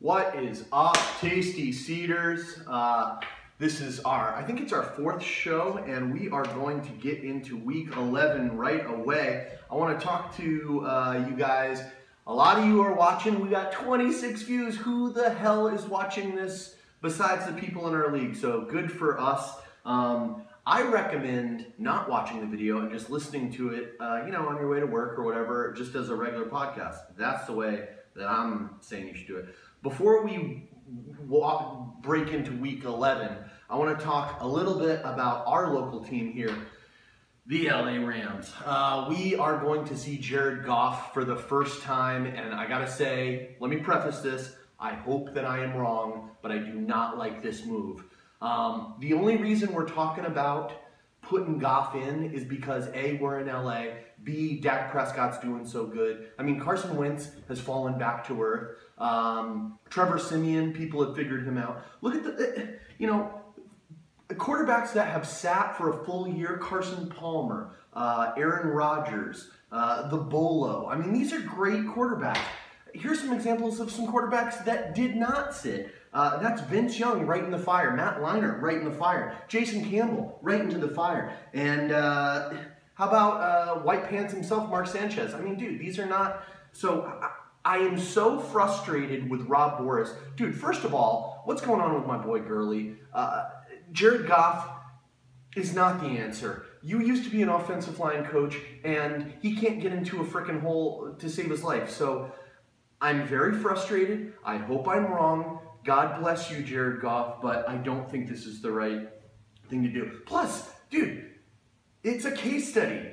What is up, Tasty Seeders? This is I think it's our 4th show, and we are going to get into week 11 right away. I want to talk to you guys. A lot of you are watching. We got 26 views. Who the hell is watching this besides the people in our league? So good for us. I recommend not watching the video and just listening to it, you know, on your way to work or whatever, just as a regular podcast. That's the way that I'm saying you should do it. Before we break into week 11, I want to talk a little bit about our local team here, the LA Rams. We are going to see Jared Goff for the first time, and I gotta say, let me preface this, I hope that I am wrong, but I do not like this move. The only reason we're talking about putting Goff in is because A, we're in LA, B, Dak Prescott's doing so good. I mean, Carson Wentz has fallen back to earth. Trevor Siemian, people have figured him out. Look at the, you know, quarterbacks that have sat for a full year, Carson Palmer, Aaron Rodgers, the Bolo. I mean, these are great quarterbacks. Here's some examples of some quarterbacks that did not sit. That's Vince Young right in the fire, Matt Leinart right in the fire, Jason Campbell right into the fire, and how about White Pants himself, Mark Sanchez? I mean, dude, these are not, so I am so frustrated with Rob Boras. Dude, first of all, what's going on with my boy Gurley? Jared Goff is not the answer. You used to be an offensive line coach, and he can't get into a frickin' hole to save his life. So I'm very frustrated. I hope I'm wrong. God bless you, Jared Goff, but I don't think this is the right thing to do. Plus, dude, it's a case study.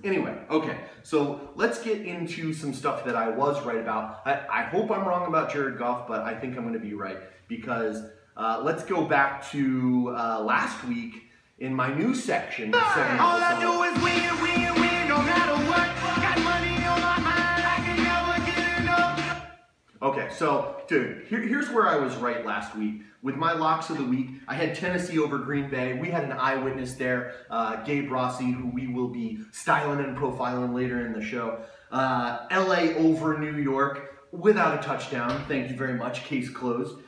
Anyway, okay, so let's get into some stuff that I was right about. I hope I'm wrong about Jared Goff, but I think I'm going to be right because let's go back to last week in my news section. All I do is win, win, win, no matter what. Got money on my mind, I can never get enough. Okay, so, dude, here's where I was right last week. With my locks of the week, I had Tennessee over Green Bay. We had an eyewitness there, Gabe Rossi, who we will be styling and profiling later in the show. LA over New York without a touchdown. Thank you very much. Case closed.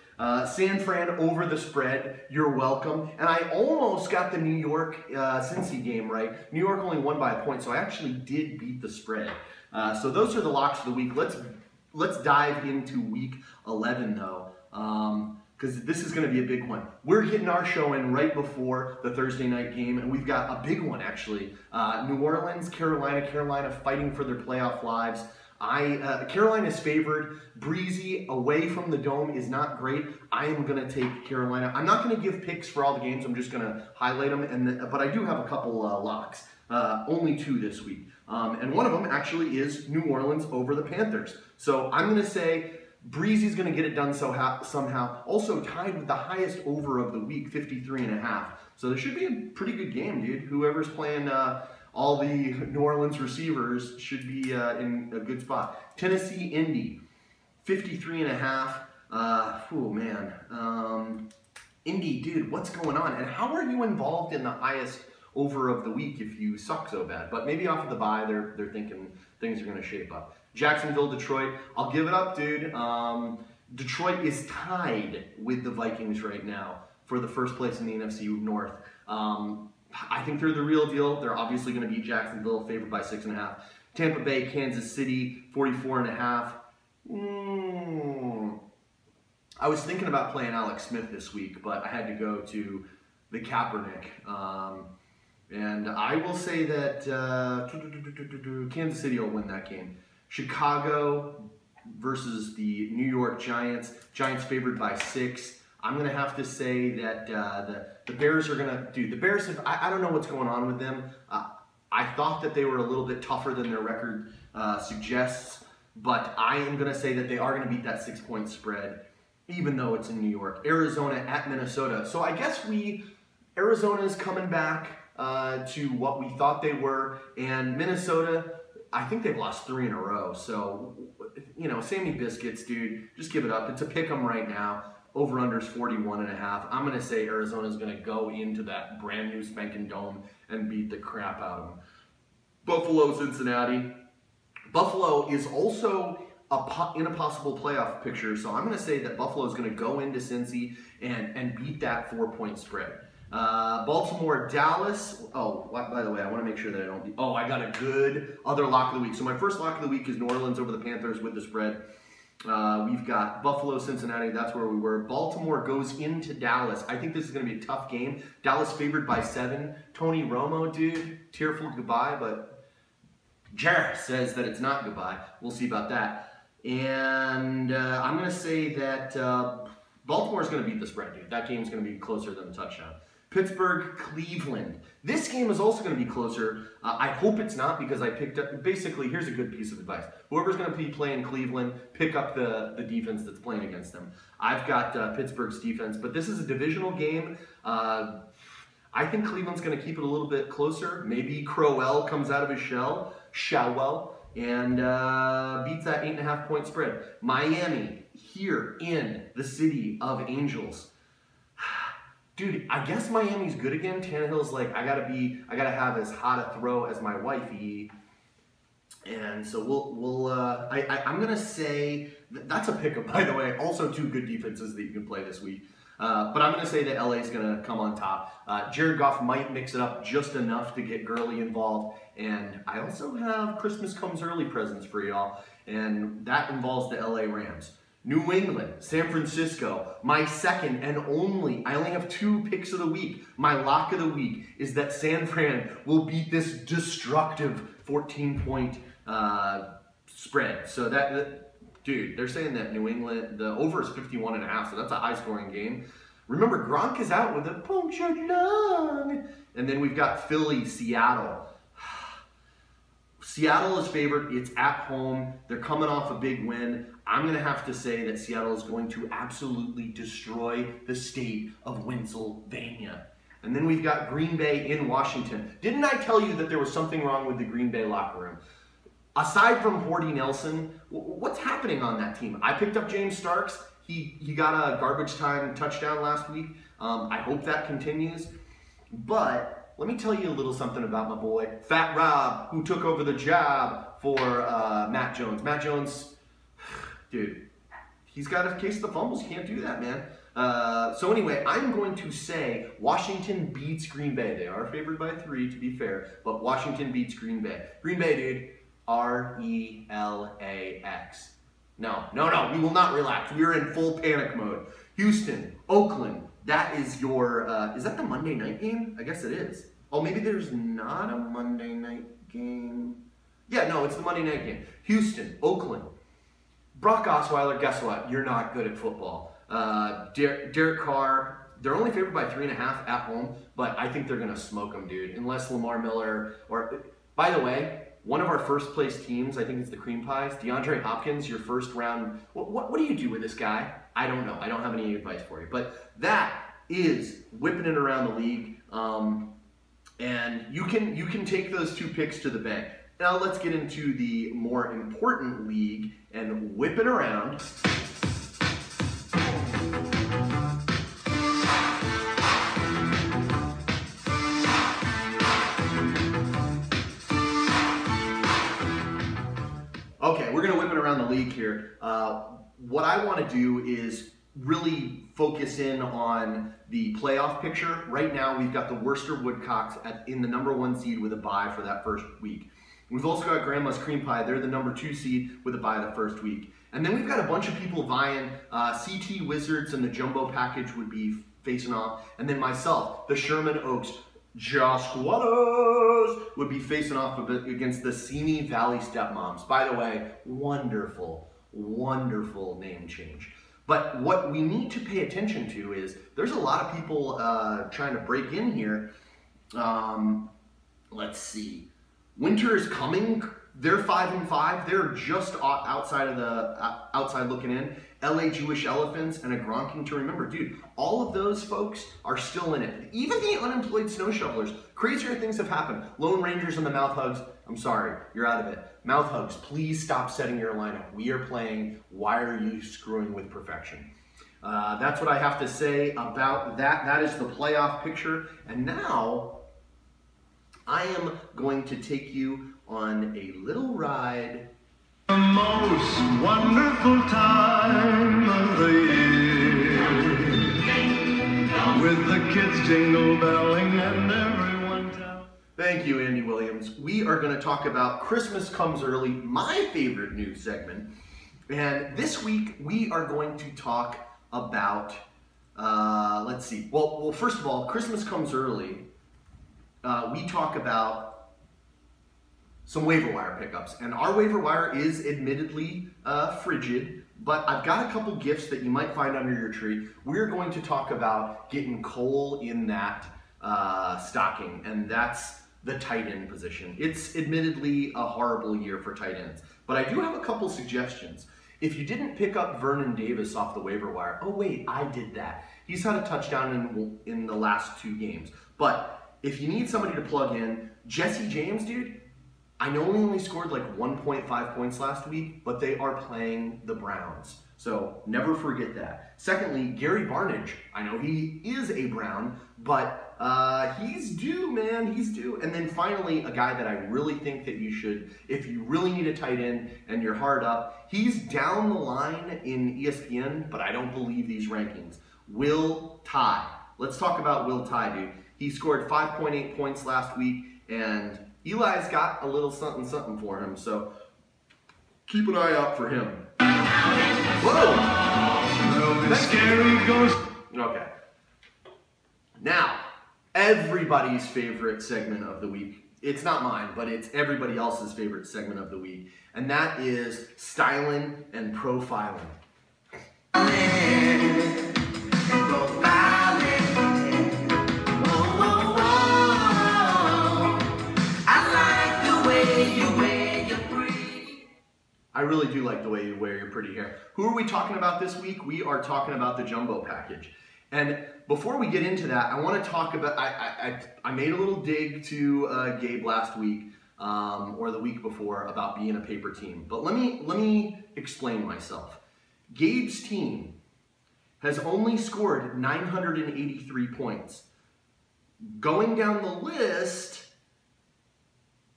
San Fran over the spread. You're welcome. And I almost got the New York Cincy game right. New York only won by a point, so I actually did beat the spread. So those are the locks of the week. Let's dive into week 11 though. Because this is going to be a big one. We're getting our show in right before the Thursday night game, and we've got a big one, actually. New Orleans, Carolina fighting for their playoff lives. Carolina's favored. Breezy away from the Dome is not great. I am going to take Carolina. I'm not going to give picks for all the games. I'm just going to highlight them, but I do have a couple locks. Only 2 this week. And one of them actually is New Orleans over the Panthers. So I'm going to say Breezy's going to get it done somehow. Also tied with the highest over of the week, 53.5. So this should be a pretty good game, dude. Whoever's playing all the New Orleans receivers should be in a good spot. Tennessee, Indy, 53.5. Oh, man. Indy, dude, what's going on? And how are you involved in the highest over of the week if you suck so bad? But maybe off of the bye, they're thinking things are going to shape up. Jacksonville, Detroit. I'll give it up, dude. Detroit is tied with the Vikings right now for the first place in the NFC North. I think they're the real deal. They're obviously going to beat Jacksonville, favored by 6.5. Tampa Bay, Kansas City, 44.5. I was thinking about playing Alex Smith this week, but I had to go to the Kaepernick. And I will say that Kansas City will win that game. Chicago versus the New York Giants. Giants favored by 6. I'm going to have to say that the Bears are going to, dude, the Bears have, I don't know what's going on with them. I thought that they were a little bit tougher than their record suggests, but I am going to say that they are going to beat that 6-point spread, even though it's in New York. Arizona at Minnesota. So I guess Arizona's coming back to what we thought they were, and Minnesota, I think they've lost 3 in a row. So, you know, Sammy Biscuits, dude, just give it up. It's a pick 'em right now. Over-under is 41.5. I'm going to say Arizona's going to go into that brand new spanking dome and beat the crap out of them. Buffalo, Cincinnati. Buffalo is also in a possible playoff picture, so I'm going to say that Buffalo is going to go into Cincy and beat that 4-point spread. Baltimore, Dallas. Oh, by the way, I want to make sure that I don't. I got a good other lock of the week. So my first lock of the week is New Orleans over the Panthers with the spread. We've got Buffalo, Cincinnati. That's where we were. Baltimore goes into Dallas. I think this is going to be a tough game. Dallas favored by 7. Tony Romo, dude, tearful goodbye, but Jarrett says that it's not goodbye. We'll see about that. And I'm going to say that Baltimore is going to beat the spread, dude. That game's going to be closer than a touchdown. Pittsburgh, Cleveland. This game is also going to be closer. I hope it's not, because I picked up, basically, here's a good piece of advice. Whoever's going to be playing Cleveland, pick up the defense that's playing against them. I've got Pittsburgh's defense, but this is a divisional game. I think Cleveland's going to keep it a little bit closer. Maybe Crowell comes out of his shell, and beats that 8.5-point spread. Miami, here in the city of Angels. Dude, I guess Miami's good again. Tannehill's like, I gotta have as hot a throw as my wifey. And so I'm gonna say, that's a pickup, by the way. Also 2 good defenses that you can play this week. But I'm gonna say that LA's gonna come on top. Jared Goff might mix it up just enough to get Gurley involved. And I also have Christmas Comes Early presents for y'all. And that involves the LA Rams. New England, San Francisco, my second and only, I only have 2 picks of the week. My lock of the week is that San Fran will beat this destructive 14-point spread. So dude, they're saying that New England, the over is 51.5, so that's a high-scoring game. Remember, Gronk is out with a punctured lung. And then we've got Philly, Seattle. Seattle is favored. It's at home. They're coming off a big win. I'm going to have to say that Seattle is going to absolutely destroy the state of Pennsylvania. And then we've got Green Bay in Washington. Didn't I tell you that there was something wrong with the Green Bay locker room? Aside from Horty Nelson, what's happening on that team? I picked up James Starks. He got a garbage time touchdown last week. I hope that continues. But let me tell you a little something about my boy, Fat Rob, who took over the job for Matt Jones. Matt Jones, dude, he's got a case of the fumbles. You can't do that, man. So anyway, I'm going to say Washington beats Green Bay. They are favored by 3, to be fair, but Washington beats Green Bay. Green Bay, dude, RELAX. No, we will not relax. We are in full panic mode. Houston, Oakland, that is your, is that the Monday night game? I guess it is. Oh, maybe there's not a Monday night game. Yeah, no, it's the Monday night game. Houston, Oakland. Brock Osweiler, guess what? You're not good at football. Derek Carr, they're only favored by 3.5 at home, but I think they're going to smoke them, dude. Unless Lamar Miller, or, by the way, one of our first place teams, I think it's the Cream Pies, DeAndre Hopkins, your first round. What do you do with this guy? I don't know. I don't have any advice for you. But that is whipping it around the league. And you can take those 2 picks to the bank. Now let's get into the more important league and whip it around. Okay, we're going to whip it around the league here. What I want to do is really focus in on the playoff picture. Right now, we've got the Worcester Woodcocks in the #1 seed with a bye for that first week. We've also got Grandma's Cream Pie. They're the #2 seed with a bye the first week. And then we've got a bunch of people vying. CT Wizards and the Jumbo Package would be facing off. And then myself, the Sherman Oaks Josquadas would be facing off against the Simi Valley Stepmoms. By the way, wonderful, wonderful name change. But what we need to pay attention to is there's a lot of people trying to break in here. Let's see. Winter is coming. They're 5-5. They're just outside of the outside looking in. LA Jewish Elephants and a Gronking to remember. Dude, all of those folks are still in it. Even the unemployed snow shovelers. Crazier things have happened. Lone Rangers and the Mouth Hugs. I'm sorry, you're out of it. Mouth Hugs, please stop setting your lineup. We are playing Why Are You Screwing with Perfection? That's what I have to say about that. That is the playoff picture. And now I am going to take you on a little ride. The most wonderful time of the year, with the kids jingle belling and everyone tell. Thank you, Andy Williams. We are going to talk about Christmas Comes Early, my favorite news segment. And this week we are going to talk about, let's see. Well, first of all, Christmas Comes Early. We talk about some waiver wire pickups. And our waiver wire is admittedly frigid, but I've got a couple gifts that you might find under your tree. We're going to talk about getting coal in that stocking, and that's the tight end position. It's admittedly a horrible year for tight ends, but I do have a couple suggestions. If you didn't pick up Vernon Davis off the waiver wire, oh wait, I did that. He's had a touchdown in the last 2 games. But if you need somebody to plug in, Jesse James, dude, I know he only scored like 1.5 points last week, but they are playing the Browns. So never forget that. Secondly, Gary Barnidge. I know he is a Brown, but he's due, man. He's due. And then finally, a guy that I really think that you should, if you really need a tight end and you're hard up, he's down the line in ESPN, but I don't believe these rankings. Will Tye. Let's talk about Will Tye, dude. He scored 5.8 points last week, and Eli's got a little something for him, so keep an eye out for him. Whoa! Scary ghost. Okay. Now, everybody's favorite segment of the week. It's not mine, but it's everybody else's favorite segment of the week, and that is styling and profiling. I really do like the way you wear your pretty hair. Who are we talking about this week? We are talking about the jumbo package. And before we get into that, I want to talk about, I made a little dig to Gabe last week, or the week before, about being a paper team. But let me explain myself. Gabe's team has only scored 983 points. Going down the list,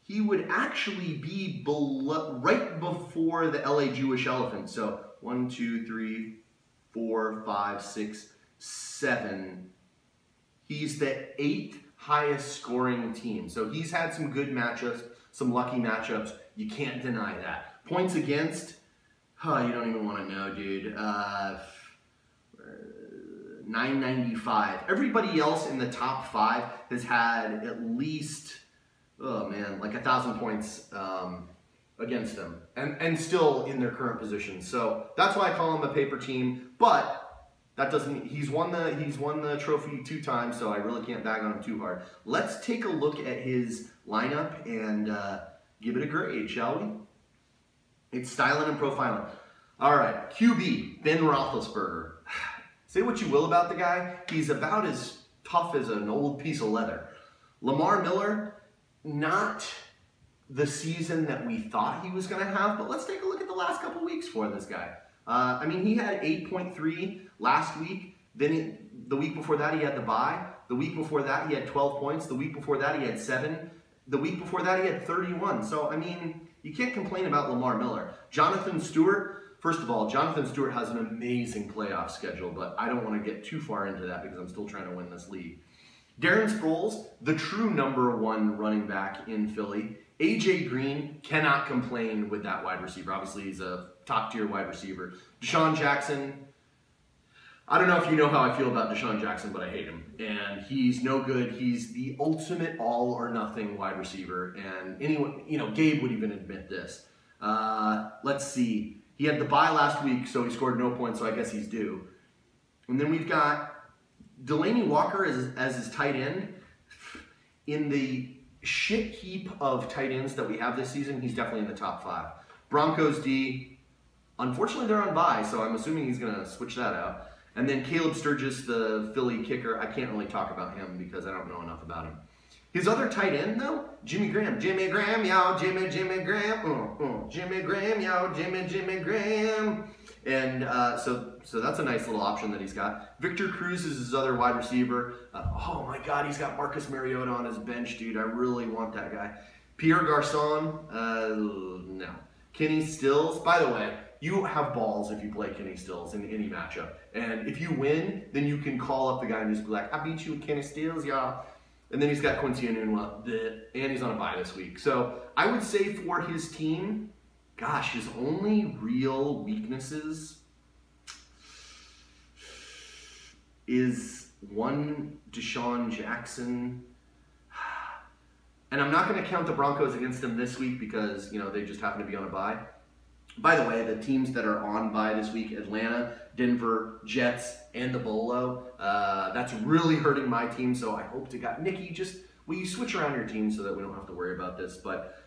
he would actually be right before the LA Jewish Elephant. So 1, 2, 3, 4, 5, 6, 7. He's the 8th highest scoring team. So he's had some good matchups, some lucky matchups. You can't deny that. Points against, you don't even want to know, dude. 995. Everybody else in the top 5 has had at least, oh man, like 1,000 points against them, and still in their current position. So that's why I call him a paper team. But that doesn't. He's won the trophy 2 times, so I really can't bag on him too hard. Let's take a look at his lineup and give it a grade, shall we? It's styling and profiling. All right, QB Ben Roethlisberger. Say what you will about the guy, he's about as tough as an old piece of leather. Lamar Miller. Not the season that we thought he was going to have, but let's take a look at the last couple weeks for this guy. I mean, he had 8.3 last week. Then the week before that, he had the bye. The week before that, he had 12 points. The week before that, he had 7. The week before that, he had 31. So, I mean, you can't complain about Lamar Miller. Jonathan Stewart, first of all, Jonathan Stewart has an amazing playoff schedule, but I don't want to get too far into that because I'm still trying to win this league. Darren Sproles, the true #1 running back in Philly. AJ Green, cannot complain with that wide receiver. Obviously, he's a top-tier wide receiver. Deshaun Jackson, I don't know if you know how I feel about Deshaun Jackson, but I hate him. And he's no good. He's the ultimate all-or-nothing wide receiver. And anyone, Gabe would even admit this. Let's see. He had the bye last week, so he scored no points, so I guess he's due. And then we've got Delanie Walker as his tight end. In the shit heap of tight ends that we have this season, he's definitely in the top 5. Broncos D, unfortunately they're on bye, so I'm assuming he's going to switch that out. And then Caleb Sturgis, the Philly kicker, I can't really talk about him because I don't know enough about him. His other tight end, though, Jimmy Graham. Jimmy Graham, y'all, Jimmy Graham. Jimmy Graham, y'all, Jimmy Graham. And so that's a nice little option that he's got. Victor Cruz is his other wide receiver. Oh my God, he's got Marcus Mariota on his bench, dude. I really want that guy. Pierre Garçon, no. Kenny Stills, by the way, you have balls if you play Kenny Stills in any matchup. And if you win, then you can call up the guy and just be like, I beat you with Kenny Stills, y'all. And then he's got Quincy Enunwa, and he's on a bye this week. So I would say for his team, gosh, his only real weaknesses is one Deshaun Jackson. And I'm not going to count the Broncos against him this week because, you know, they just happen to be on a bye. By the way, the teams that are on bye this week, Atlanta, Denver, Jets, and the Bolo, that's really hurting my team, so I hope to God. Nikki, just, will you switch around your team so that we don't have to worry about this? But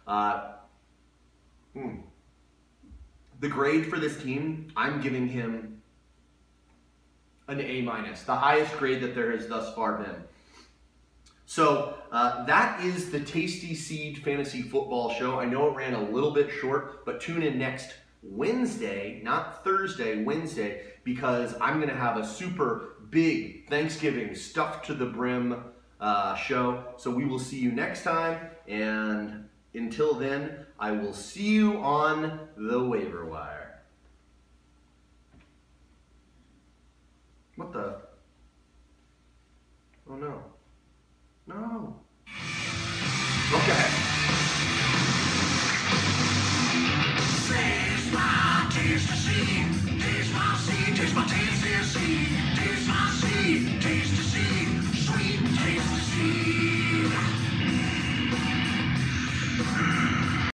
the grade for this team, I'm giving him an A-, the highest grade that there has thus far been. So that is the Tasty Seed Fantasy Football Show. I know it ran a little bit short, but tune in next Wednesday, not Thursday, Wednesday, because I'm going to have a super big Thanksgiving stuffed to the brim show. So we will see you next time, and until then, I will see you on the waiver wire. What the? Oh no. No. Okay. Taste my tasty seed, taste my seed, taste my tasty seed.